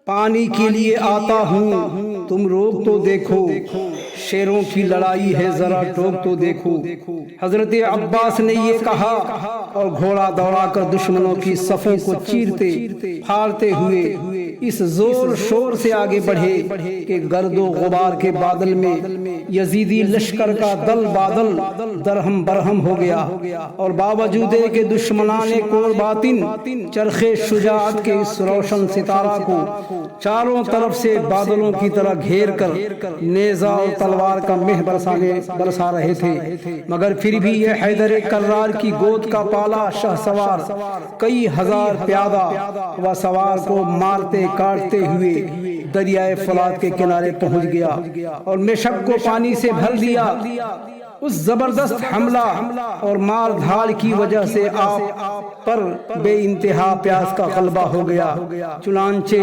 پانی کے لیے آتا ہوں تم روک تو دیکھو، شیروں کی لڑائی ہے ذرا ٹوک تو دیکھو۔ حضرت عباس نے یہ کہا اور گھوڑا دوڑا کر دشمنوں کی صفوں کو چیرتے پھاڑتے ہوئے اس زور شور سے آگے بڑھے کہ گرد و غبار کے بادل میں یزیدی لشکر کا دل بادل درہم برہم ہو گیا، اور باوجود کہ دشمنان کور باطن چرخ شجاعت کے اس روشن ستارہ کو چاروں طرف سے بادلوں کی طرح گھیر کر نیزہ اور تلوار کا مہ برسا رہے تھے، مگر پھر بھی یہ حیدر کرار کی گود کا پالا شہ سوار کئی ہزار پیادہ و سوار کو مارتے کاٹتے ہوئے دریائے فرات کے کنارے پہنچ گیا اور مشک کو پانی سے بھر دیا۔ اس زبردست حملہ اور مار دھاڑ کی وجہ سے آپ پر بے انتہا پیاس کا غلبہ ہو گیا، چنانچہ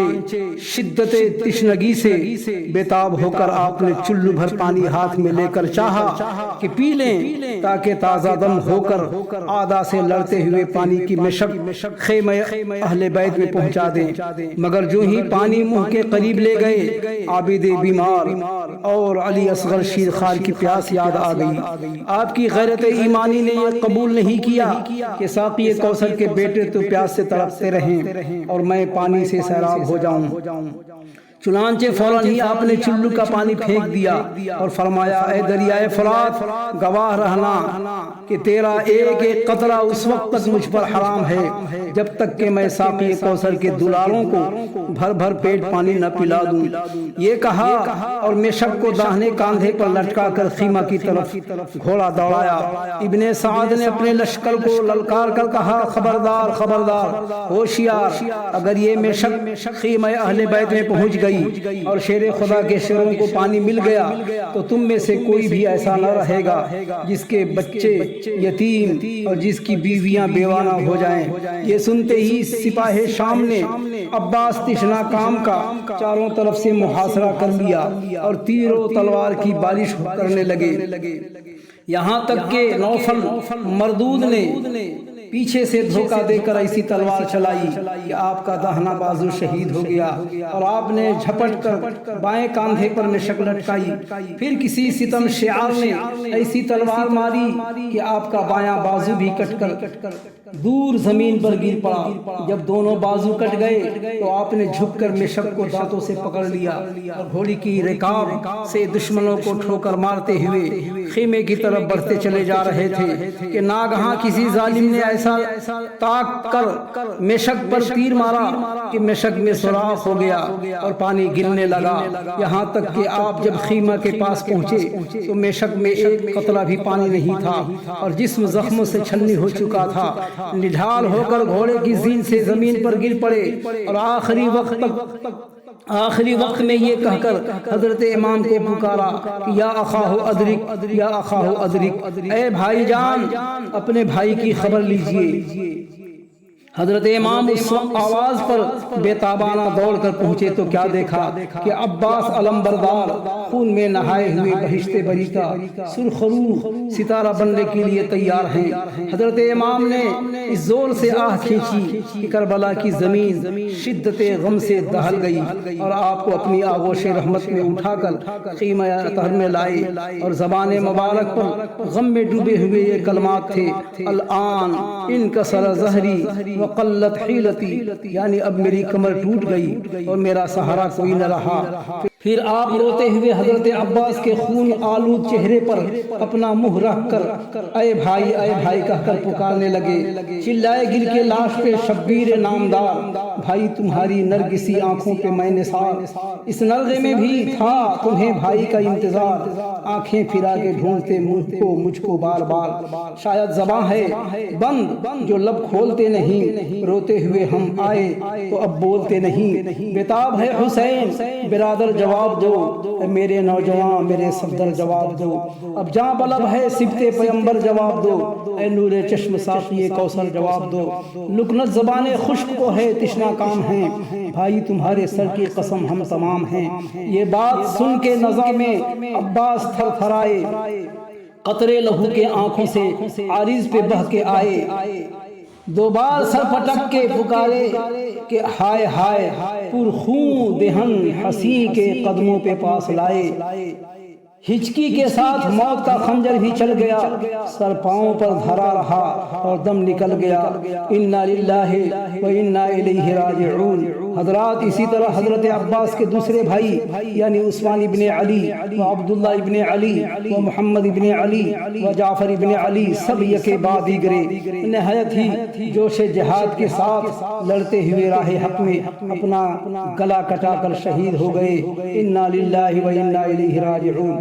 شدت تشنگی سے بےتاب ہو کر آپ نے چلو بھر پانی ہاتھ میں لے کر چاہا کہ پی لیں تاکہ تازہ دم ہو کر آدھا سے لڑتے ہوئے پانی کی مشک خیمہ اہل بیت میں پہنچا دیں، مگر جو ہی پانی منہ کے قریب لے گئے عابد بیمار اور علی اصغر شیر خوار کی پیاس یاد آ گئی۔ آپ کی غیرت ایمانی نے یہ قبول نہیں کیا کہ ساقی کوثر کے بیٹے تو پیاس سے تڑپتے رہیں اور میں پانی سے سیراب ہو جاؤں۔ چنانچہ فوراً ہی آپ نے چلو کا پانی پھینک دیا اور فرمایا، اے دریائے فرات گواہ رہنا کہ تیرا ایک ایک قطرہ اس وقت تک مجھ پر حرام ہے جب تک کہ میں ساقی کوثر کے دلالوں کو بھر بھر پیٹ پانی نہ پلا دوں۔ یہ کہا اور مشک کو داہنے کاندھے پر لٹکا کر خیمہ کی طرف گھوڑا دوڑایا۔ ابن سعد نے اپنے لشکر کو للکار کر کہا، خبردار خبردار، ہوشیار، اگر یہ مشک خیمہ اہل بیت میں پہنچ گئی اور شیر خدا کے شیروں کو پانی مل گیا تو تم میں سے کوئی بھی ایسا نہ رہے گا جس کے بچے یتیم اور جس کی بیویاں بیوانہ ہو جائیں۔ یہ سنتے ہی سپاہ شام نے عباس تشنا کام کا چاروں طرف سے محاصرہ کر لیا اور تیر و تلوار کی بارش کرنے لگے، یہاں تک کہ نوفل مردود نے پیچھے سے دھوکہ دے کر ایسی تلوار چلائی کہ آپ کا داہنا بازو شہید ہو گیا اور آپ نے جھپٹ کر بائیں کاندھے پر مشک لٹکائی۔ پھر کسی ستم شعار نے ایسی تلوار ماری کہ آپ کا بایاں بازو بھی کٹ کر دور زمین پر گر پڑا۔ جب دونوں بازو کٹ گئے تو آپ نے جھک کر مشک کو دانتوں سے پکڑ لیا اور گھوڑی کی رکاب سے دشمنوں کو ٹھوکر مارتے ہوئے خیمے کی طرف بڑھتے چلے جا رہے تھے کہ ناگہاں کسی ظالم نے ایسا تاک کر مشک پر تیر مارا کہ مشک میں سوراخ ہو گیا اور پانی گرنے لگا، یہاں تک کہ آپ جب خیمہ کے پاس پہنچے تو مشک میں ایک قطرہ بھی پانی نہیں تھا اور جسم زخموں سے چھلنی ہو چکا تھا۔ نڈھال ہو کر گھوڑے کی زین سے زمین پر گر پڑے اور آخری وقت میں یہ کہہ کر حضرت امام کو پکارا کہ یا اخاہ ادرک، یا اخاہ ادرک، اے بھائی جان اپنے بھائی کی خبر لیجئے۔ حضرت امام اس آواز پر بے تابانہ دوڑ کر پہنچے تو کیا دیکھا کہ عباس علمبردار خون میں نہائے ہوئے بہشت بری کا سرخرو ستارہ بننے کے لیے تیار ہیں۔ حضرت امام نے اس زور سے آہ کھینچی کہ کربلا کی زمین شدت غم سے دہل گئی اور آپ کو اپنی آغوش رحمت میں اٹھا کر خیمہ اطہر میں لائے اور زبان مبارک پر غم میں ڈوبے ہوئے یہ کلمات تھے، الآن انکسر ظہری وقلت حیلتی، یعنی اب میری کمر ٹوٹ گئی اور میرا سہارا کوئی نہ رہا۔ پھر آپ روتے ہوئے حضرت عباس کے خون آلود چہرے پر اپنا منہ رکھ کر اے بھائی کہہ کر پکارنے لگے۔ چلائے گر کے لاش پہ شبیر نامدار، بھائی تمہاری نرگسی آنکھوں پہ میں نثار، اس نرغے میں بھی تھا تمہیں بھائی کا انتظار، آنکھیں پھرا کے ڈھونڈتے مجھ کو بار بار، شاید زباں ہے بند جو لب کھولتے نہیں، روتے ہوئے ہم آئے تو اب بولتے نہیں، بتاب ہے حسین برادر جواب دو، اے میرے نوجوان میرے صفدر جواب دو، اب جاں بلب ہے سبت پیمبر جواب دو، اے نور چشم ساقی کوثر جواب دو، لکنت زبان خشک کو ہے تشنا کام ہیں، بھائی تمہارے سر کی قسم ہم تمام ہیں۔ یہ بات سن کے نزا میں عباس تھر تھرائے، قطرے لہو کے آنکھوں سے عارض پہ بہہ کے آئے، دو بار سر پٹک کے پکارے کہ ہائے ہائے، پرخون دہن حسین کے قدموں پہ پاس لائے، ہچکی کے ساتھ موت کا خنجر بھی چل گیا، سر پاؤں پر دھرا رہا اور دم نکل گیا۔ انا للہ و انا الیہ راجعون۔ حضرات اسی طرح حضرت عباس کے دوسرے بھائی یعنی عثمان ابن علی و عبداللہ ابن علی و محمد ابن علی و جعفر ابن علی سب یکے بعد دیگرے نہایت ہی جوش جہاد کے ساتھ لڑتے ہوئے راہ حق میں اپنا گلا کٹا کر شہید ہو گئے۔ انا للہ و انا الیہ راجعون۔